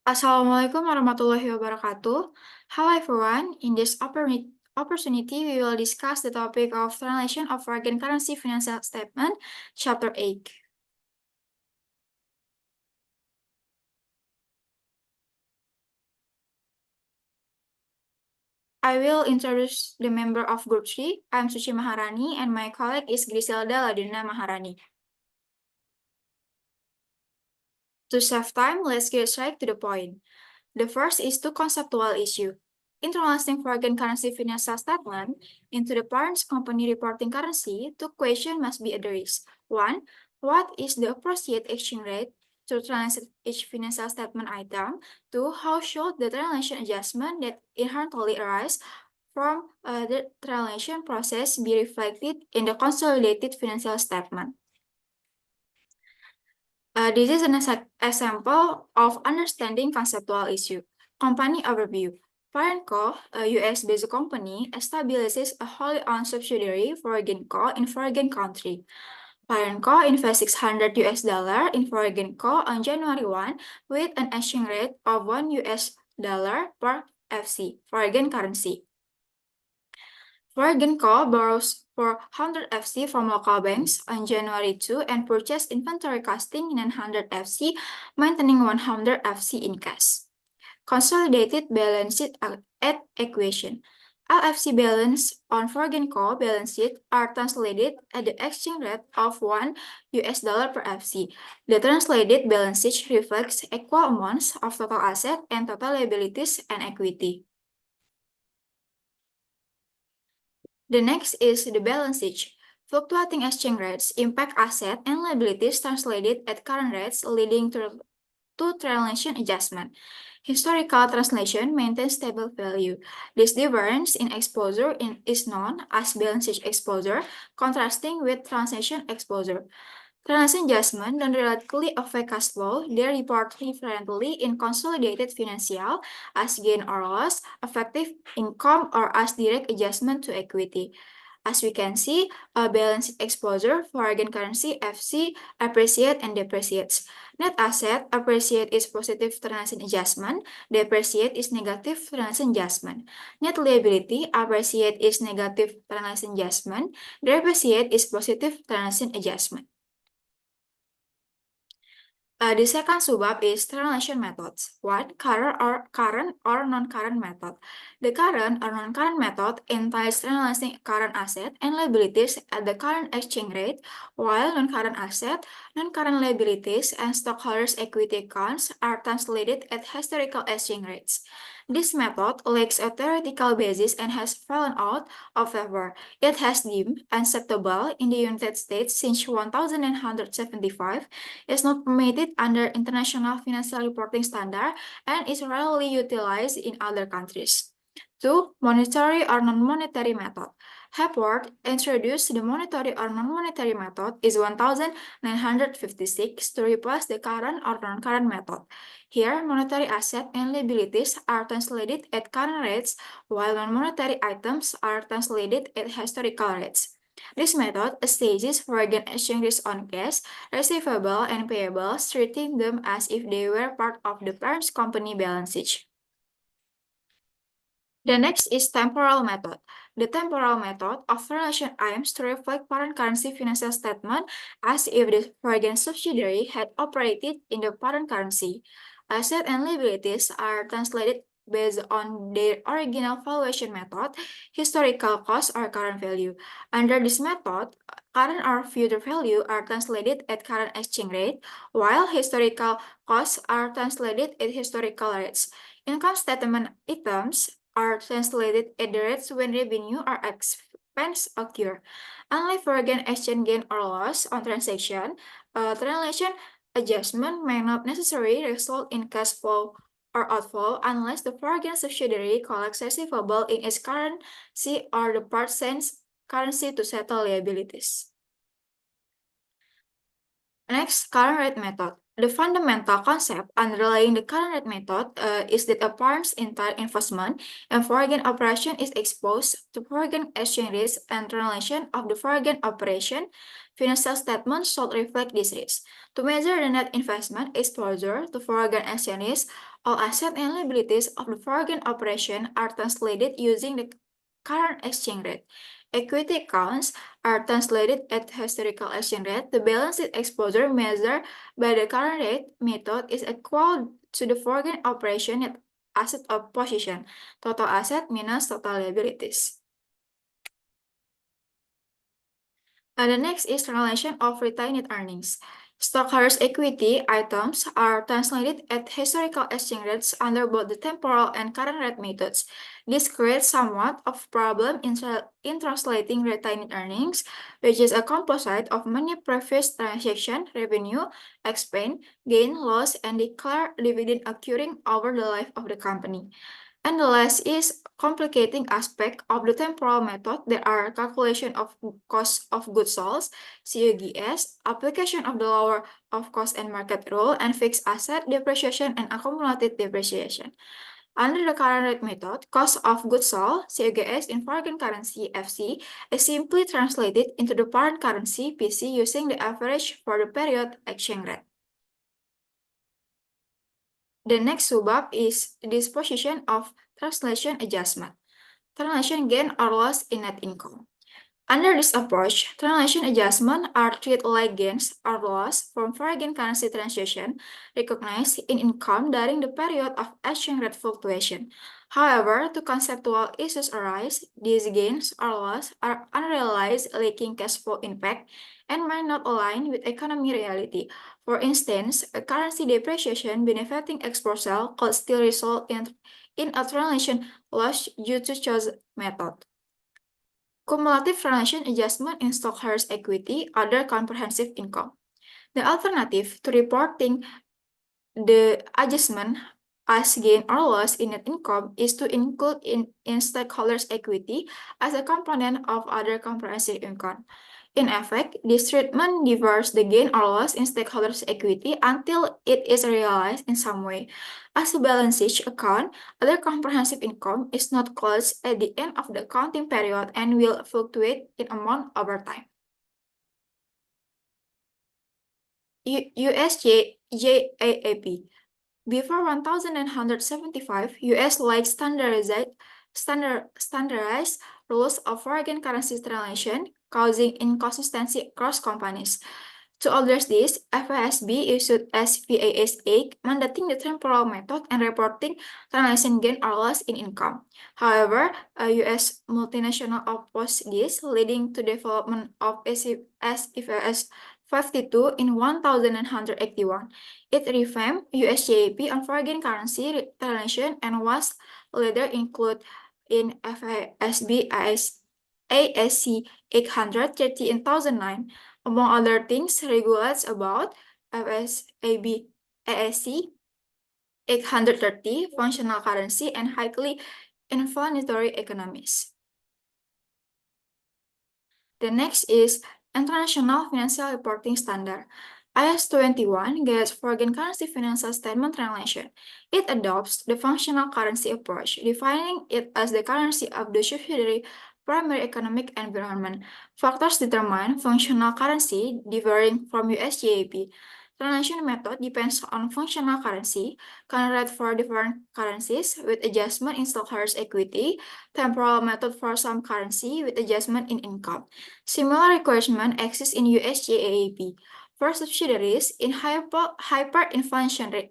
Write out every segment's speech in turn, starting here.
Assalamualaikum warahmatullahi wabarakatuh. Hello everyone. In this opportunity, we will discuss the topic of translation of foreign currency financial statement, Chapter 8. I will introduce the member of Group 3. I'm Suci Maharani and my colleague is Griselda Ladina Maharani. To save time, let's get straight to the point. The first is the conceptual issue. In translating foreign currency financial statement into the parent company reporting currency, two questions must be addressed. One, what is the appropriate exchange rate to translate each financial statement item? Two, how should the translation adjustment that inherently arise from the translation process be reflected in the consolidated financial statement? This is an example of understanding conceptual issue. Company overview. ParentCo, a US-based company, establishes a wholly owned subsidiary Foreign Co in foreign country. ParentCo invests $600 in Foreign Co on January 1 with an exchange rate of $1 per FC, foreign currency. Foreign Co borrows 400 FC from local banks on January 2 and purchased inventory costing 900 FC, maintaining 100 FC in cash. Consolidated balance sheet at equation. LFC balance on Foreign Co balance sheet are translated at the exchange rate of $1 per FC. The translated balance sheet reflects equal amounts of total asset and total liabilities and equity. The next is the balance sheet. Fluctuating exchange rates impact asset and liabilities translated at current rates, leading to translation adjustment. Historical translation maintains stable value. This difference in exposure is known as balance sheet exposure, contrasting with translation exposure. Translation adjustment don't directly affect cash flow. They report differently in consolidated financial as gain or loss, effective income, or as direct adjustment to equity. As we can see, a balance sheet exposure, foreign currency, FC, appreciate and depreciates. Net asset, appreciate is positive translation adjustment, depreciate is negative translation adjustment. Net liability, appreciate is negative translation adjustment, depreciate is positive translation adjustment. The second subbab is translation methods. One, current or non-current method. The current or non-current method entails translating current asset and liabilities at the current exchange rate, while non-current asset, non-current liabilities, and stockholders' equity accounts are translated at historical exchange rates. This method lacks a theoretical basis and has fallen out of favor. It has deemed unacceptable in the United States since 1975, is not permitted under international financial reporting standard, and is rarely utilized in other countries. 2. Monetary or non-monetary method. Hepworth introduced the monetary or non-monetary method in 1956 to replace the current or non-current method. Here, monetary assets and liabilities are translated at current rates, while non-monetary items are translated at historical rates. This method establishes foreign exchange rates on cash, receivable, and payables, treating them as if they were part of the parent company balance sheet. The next is temporal method. The temporal method of translation aims to reflect foreign currency financial statement as if the foreign subsidiary had operated in the parent currency. Assets and liabilities are translated based on their original valuation method, historical cost, or current value. Under this method, current or future value are translated at current exchange rate, while historical costs are translated at historical rates. Income statement items are translated at the rates when revenue or expense occur. Unlike foreign exchange gain or loss on transaction, a translation adjustment may not necessarily result in cash flow or outflow unless the foreign subsidiary collects receivable in its currency or the part sends currency to settle liabilities. Next, current rate method. The fundamental concept underlying the current rate method is that a firm's entire investment and foreign operation is exposed to foreign exchange risk, and translation of the foreign operation financial statement should reflect this risk. To measure the net investment exposure to foreign exchange risk, all assets and liabilities of the foreign operation are translated using the current exchange rate. Equity accounts are translated at historical exchange rate. The balance sheet exposure measured by the current rate method is equal to the foreign operation net asset of position, total asset minus total liabilities. And the next is translation of retained earnings. Stockholders' equity items are translated at historical exchange rates under both the temporal and current rate methods. This creates somewhat of problem in translating retained earnings, which is a composite of many previous transaction, revenue, expense, gain, loss, and declared dividend occurring over the life of the company. And the last is complicating aspect of the temporal method. There are calculation of cost of goods sold, COGS, application of the lower of cost and market rule, and fixed asset depreciation and accumulated depreciation. Under the current rate method, cost of goods sold, COGS in foreign currency, FC, is simply translated into the foreign currency, PC, using the average for the period exchange rate. The next subbab is disposition of translation adjustment. Translation gain or loss in net income. Under this approach, translation adjustment are treated like gains or loss from foreign currency transaction recognized in income during the period of exchange rate fluctuation. However, two conceptual issues arise. These gains or loss are unrealized, lacking cash flow impact, and might not align with economic reality. For instance, a currency depreciation benefiting export sale could still result in a translation loss due to chosen method. Cumulative translation adjustment in stockholders' equity, other comprehensive income. The alternative to reporting the adjustment as gain or loss in net income is to include in stockholders' equity as a component of other comprehensive income. In effect, this treatment diverts the gain or loss in stockholders' equity until it is realized in some way. As a balance sheet account, other comprehensive income is not closed at the end of the accounting period and will fluctuate in amount over time. USJAAP. Before 1975, US like standardized rules of foreign currency translation, causing inconsistency across companies. To address this, FASB issued SVAS 8, mandating the temporal method and reporting translation gain or loss in income. However, a US multinational opposed this, leading to development of SFAS 52 in 1981. It revamped USJP on foreign currency translation and was later included in FASB ASC 830 in 2009. Among other things, regulates about FASB ASC 830, functional currency, and highly inflammatory economies. The next is International Financial Reporting Standard. IAS 21 guides foreign currency financial statement translation. It adopts the functional currency approach, defining it as the currency of the subsidiary primary economic environment. Factors determine functional currency differing from USGAP. Translation method depends on functional currency, current rate for different currencies with adjustment in stockholders' equity, temporal method for some currency with adjustment in income. Similar requirement exists in USGAAP. For subsidiaries in hyperinflationary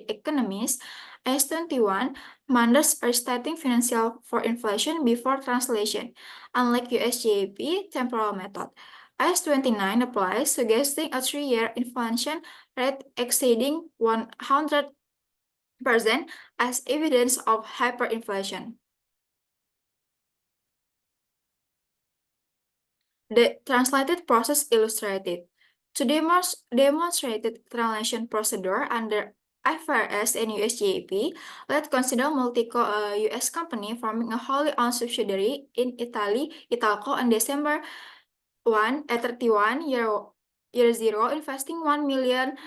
economies, IAS 21 mandates restating financial for inflation before translation, unlike USGAP temporal method. IAS 29 applies, suggesting a 3-year inflation rate exceeding 100% as evidence of hyperinflation. The translated process illustrated. To demonstrate the translation procedure under IFRS and USGAP, let's consider Multico, a US company forming a wholly owned subsidiary in Italy, Italco, on December 31 year 0, investing $1 million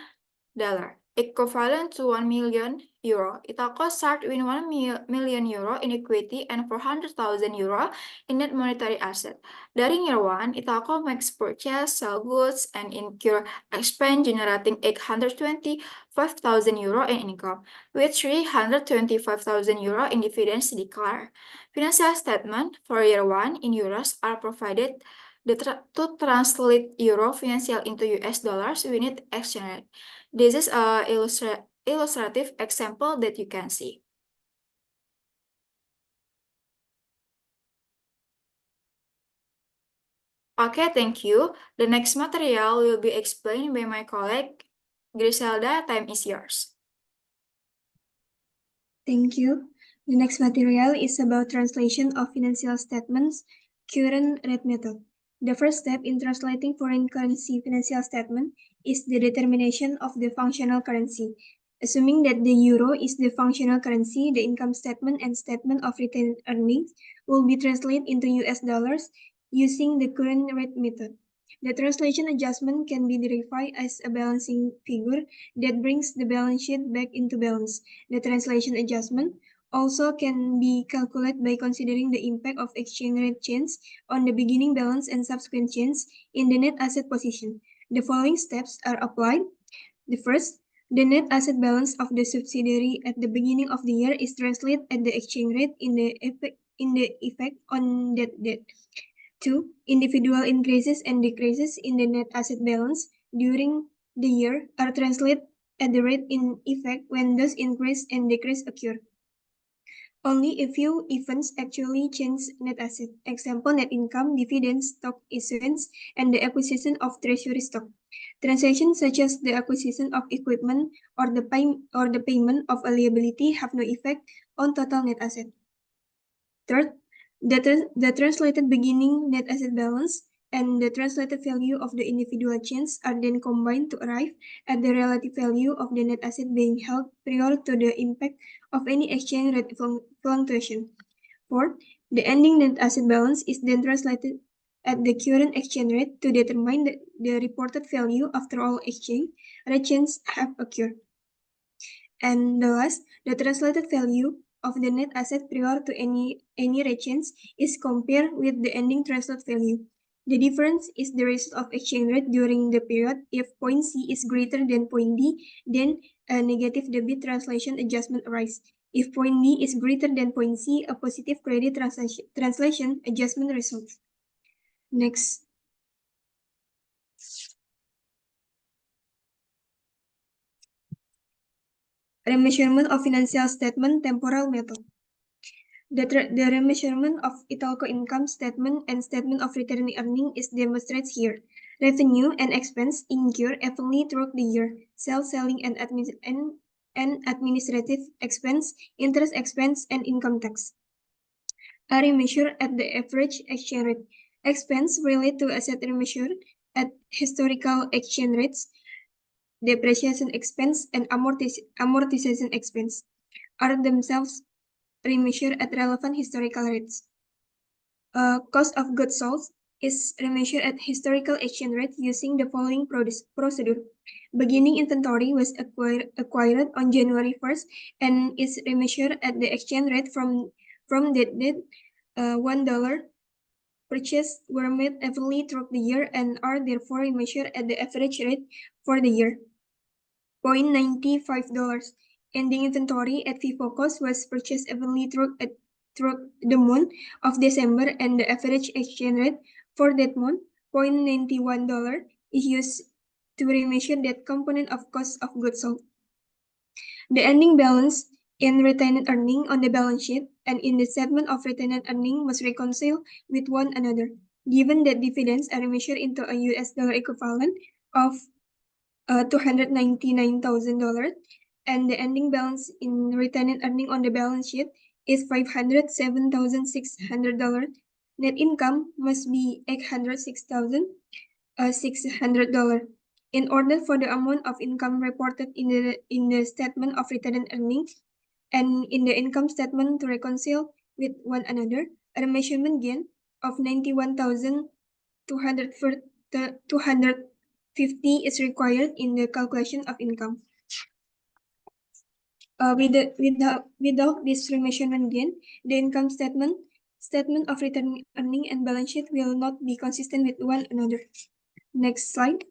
equivalent to 1 million euro. Itaco started with 1 million euro in equity and 400,000 euro in net monetary asset. During year 1, Itaco makes purchase, sell goods, and incur expense, generating 825,000 euro in income, with 325,000 euro in dividends declared. Financial statement for year 1 in euros are provided to translate euro financial into US dollars, we need exchange rate. This is an illustrative example that you can see. Okay, thank you. The next material will be explained by my colleague, Griselda. Time is yours. Thank you. The next material is about translation of financial statements, current rate method. The first step in translating foreign currency financial statement is the determination of the functional currency. Assuming that the euro is the functional currency, the income statement and statement of retained earnings will be translated into US dollars using the current rate method. The translation adjustment can be derived as a balancing figure that brings the balance sheet back into balance. The translation adjustment also can be calculated by considering the impact of exchange rate change on the beginning balance and subsequent change in the net asset position. The following steps are applied. The first, the net asset balance of the subsidiary at the beginning of the year is translated at the exchange rate in the effect on that date. 2. Individual increases and decreases in the net asset balance during the year are translated at the rate in effect when those increase and decrease occur. Only a few events actually change net asset. Example, net income, dividends, stock issuance, and the acquisition of treasury stock. Transactions such as the acquisition of equipment or the payment of a liability have no effect on total net asset. Third, the translated beginning net asset balance and the translated value of the individual chains are then combined to arrive at the relative value of the net asset being held prior to the impact of any exchange rate fluctuation. Fourth, the ending net asset balance is then translated at the current exchange rate to determine the reported value after all exchange rate changes have occurred. And the last, the translated value of the net asset prior to any rate change is compared with the ending translate value. The difference is the result of exchange rate during the period. If point C is greater than point D, then a negative debit translation adjustment arises. If point D is greater than point C, a positive credit translation adjustment results. Next. Remeasurement of financial statement temporal method. The remeasurement of Italco income statement and statement of retained earnings is demonstrated here. Revenue and expense incur evenly throughout the year. Sales, selling, and administrative expense, interest expense, and income tax are remeasured at the average exchange rate. Expense related to asset remeasured at historical exchange rates. Depreciation expense and amortization expense are themselves remeasured at relevant historical rates. Cost of goods sold is remeasured at historical exchange rate using the following procedure. Beginning inventory was acquired on January 1st and is remeasured at the exchange rate from that date. $1 purchases were made evenly throughout the year and are therefore remeasured at the average rate for the year. $0.95. Ending inventory at FIFO cost was purchased evenly throughout the month of December, and the average exchange rate for that month, $0.91, is used to remeasure that component of cost of goods sold. The ending balance in retained earnings on the balance sheet and in the statement of retained earnings must reconcile with one another, given that dividends are remeasured into a US dollar equivalent of $299,000, and the ending balance in retained earnings on the balance sheet is $507,600. Net income must be $806,600. In order for the amount of income reported in the statement of retained earnings and in the income statement to reconcile with one another, a remeasurement gain of $91,230 50 is required in the calculation of income. Without this remeasurement gain, the income statement of return earning and balance sheet will not be consistent with one another. Next slide.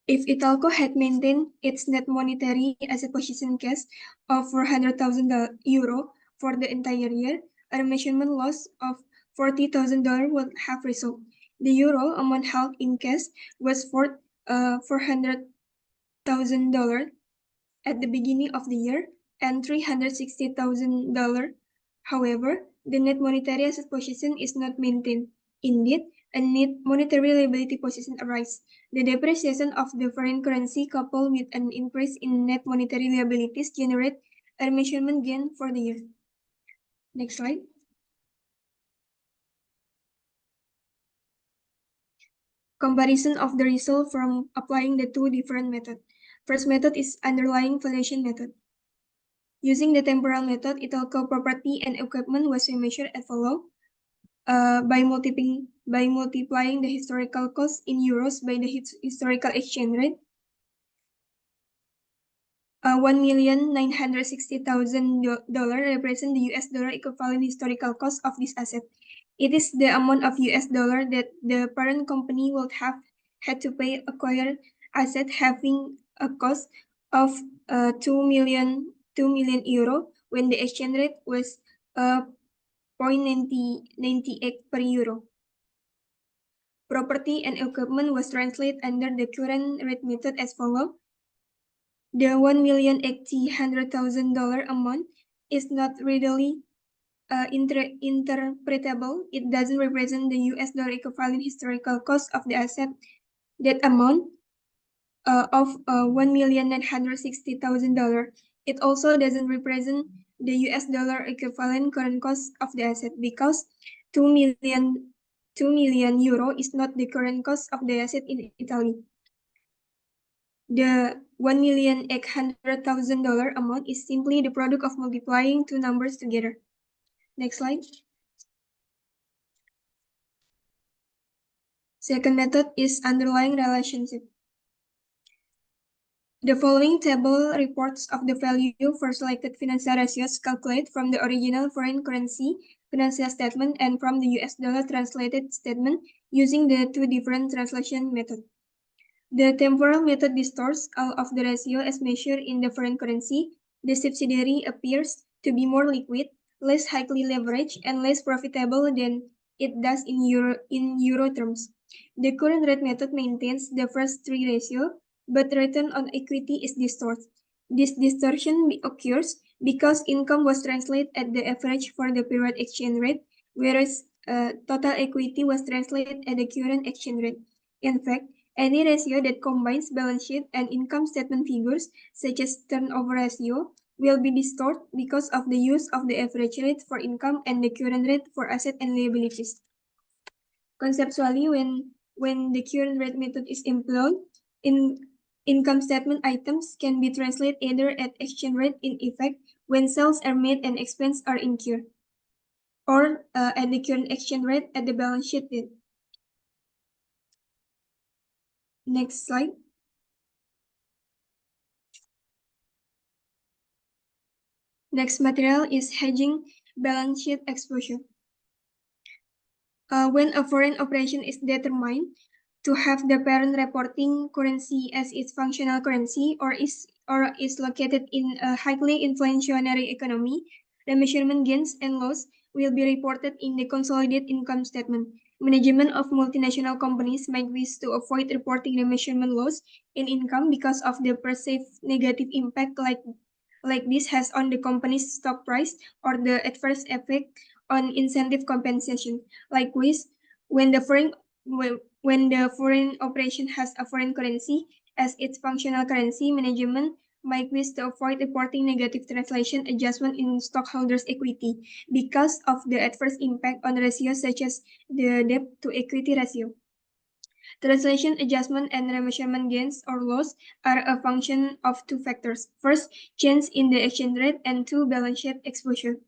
If Italco had maintained its net monetary asset position cash of €400,000 for the entire year, a remeasurement loss of $40,000 would have resulted. The euro amount held in cash was $400,000 at the beginning of the year and $360,000. However, the net monetary asset position is not maintained. Indeed, a net monetary liability position arises. The depreciation of the foreign currency coupled with an increase in net monetary liabilities generate a remeasurement gain for the year. Next slide. Comparison of the result from applying the two different methods. First method is underlying valuation method. Using the temporal method, Italco property and equipment was remeasured as follows. By multiplying the historical cost in euros by the historical exchange rate, $1,960,000 represent the US dollar equivalent historical cost of this asset. It is the amount of US dollar that the parent company would have had to pay acquire asset having a cost of 2 million euro when the exchange rate was 0.98 per euro. Property and equipment was translated under the current rate method as follows. The $1,800,000 amount is not readily interpretable. It doesn't represent the US dollar equivalent historical cost of the asset. That amount of $1,960,000. It also doesn't represent the US dollar equivalent current cost of the asset because 2 million euro is not the current cost of the asset in Italy. The $1,800,000 amount is simply the product of multiplying two numbers together. Next slide. Second method is underlying relationship. The following table reports of the value for selected financial ratios calculated from the original foreign currency financial statement and from the US dollar translated statement using the two different translation methods. The temporal method distorts all of the ratio as measured in the foreign currency. The subsidiary appears to be more liquid, less highly leveraged, and less profitable than it does in euro terms. The current rate method maintains the first three ratios, but return on equity is distorted. This distortion occurs because income was translated at the average for the period exchange rate, whereas total equity was translated at the current exchange rate. In fact, any ratio that combines balance sheet and income statement figures, such as turnover ratio, will be distorted because of the use of the average rate for income and the current rate for assets and liabilities. Conceptually, when the current rate method is employed, income statement items can be translated either at exchange rate in effect when sales are made and expenses are incurred, or at the current exchange rate at the balance sheet date. Next slide. Next material is hedging balance sheet exposure. When a foreign operation is determined to have the parent reporting currency as its functional currency or is located in a highly inflationary economy, the measurement gains and loss will be reported in the consolidated income statement. Management of multinational companies might wish to avoid reporting the measurement loss in income because of the perceived negative impact like this has on the company's stock price or the adverse effect on incentive compensation. Likewise, when the foreign operation has a foreign currency as its functional currency, management might wish to avoid reporting negative translation adjustment in stockholders' equity because of the adverse impact on ratios such as the debt to equity ratio. Translation adjustment and remeasurement gains or loss are a function of two factors. First, change in the exchange rate, and two, balance sheet exposure.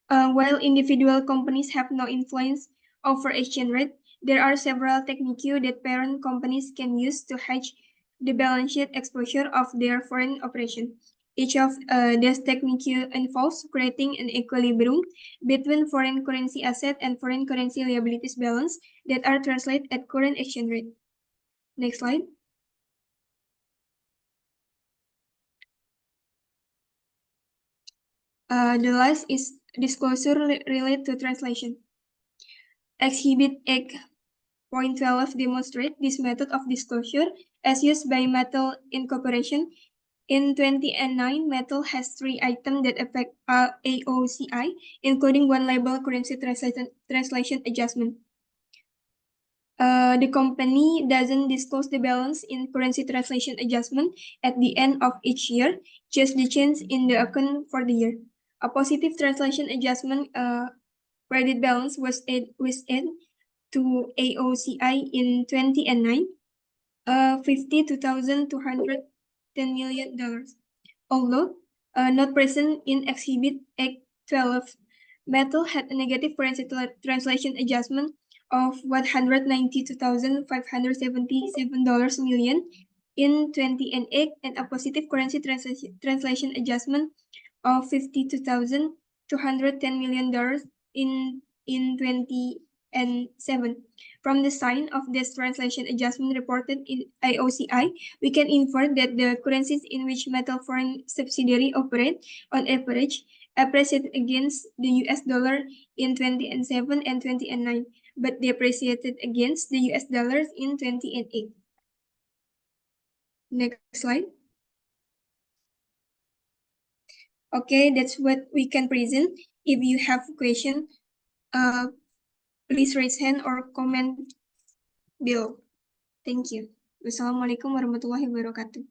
While individual companies have no influence over exchange rate, there are several techniques that parent companies can use to hedge the balance sheet exposure of their foreign operation. Each of these techniques involves creating an equilibrium between foreign currency asset and foreign currency liabilities balance that are translated at current exchange rate. Next slide. The last is disclosure related to translation. Exhibit 8.12 demonstrate this method of disclosure as used by Mattel Incorporation. In 2009, Mattel has 3 items that affect AOCI, including one label currency translation adjustment. The company doesn't disclose the balance in currency translation adjustment at the end of each year, just the change in the account for the year. A positive translation adjustment credit balance was added to AOCI in 2009, $52,210 million. Although not present in Exhibit 8.12, Mattel had a negative currency translation adjustment of $192,577 million in 2008 and a positive currency translation adjustment of $52,210 million in 2007. From the sign of this translation adjustment reported in AOCI, we can infer that the currencies in which Mattel foreign subsidiary operate, on average, appreciated against the US dollar in 2007 and 2009, but depreciated against the US dollars in 2008. Next slide. Okay, that's what we can present. If you have a question, please raise hand or comment below. Thank you. Wassalamualaikum warahmatullahi wabarakatuh.